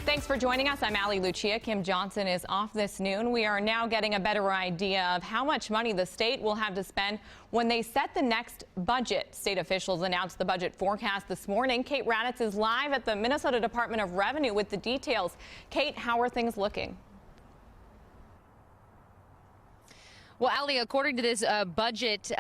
Thanks for joining us. I'm Allie Lucia. Kim Johnson is off this noon. We are now getting a better idea of how much money the state will have to spend when they set the next budget. State officials announced the budget forecast this morning. Kate Raddatz is live at the Minnesota Department of Revenue with the details. Kate, how are things looking? Well, Allie, according to this budget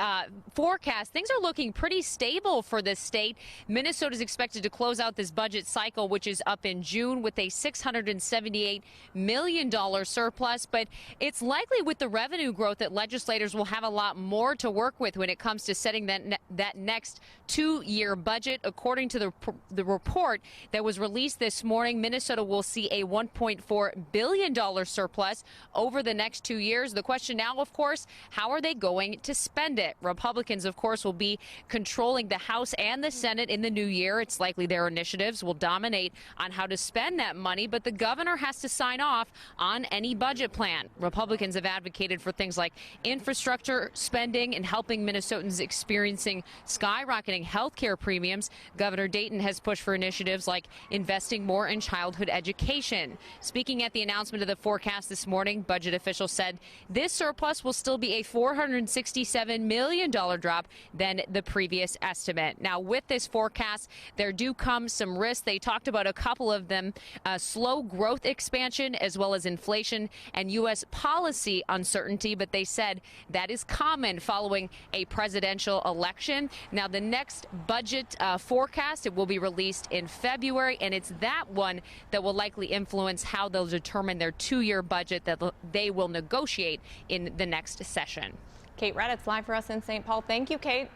forecast, things are looking pretty stable for this state. Minnesota is expected to close out this budget cycle, which is up in June, with a $678 million surplus. But it's likely with the revenue growth that legislators will have a lot more to work with when it comes to setting that next two-year budget. According to the report that was released this morning, Minnesota will see a $1.4 billion surplus over the next 2 years. The question now, of course, how are they going to spend it? Republicans, of course, will be controlling the House and the Senate in the new year. It's likely their initiatives will dominate on how to spend that money, but the governor has to sign off on any budget plan. Republicans have advocated for things like infrastructure spending and helping Minnesotans experiencing skyrocketing health care premiums. Governor Dayton has pushed for initiatives like investing more in childhood education. Speaking at the announcement of the forecast this morning, budget officials said this surplus will still be a $467 million drop than the previous estimate. Now, with this forecast, there do come some risks. They talked about a couple of them, slow growth expansion as well as inflation and U.S. policy uncertainty. But they said that is common following a presidential election. Now, the next budget forecast, it will be released in February, and it's that one that will likely influence how they'll determine their two-year budget that they will negotiate in the next session. Kate Raddatz live for us in St. Paul. Thank you, Kate.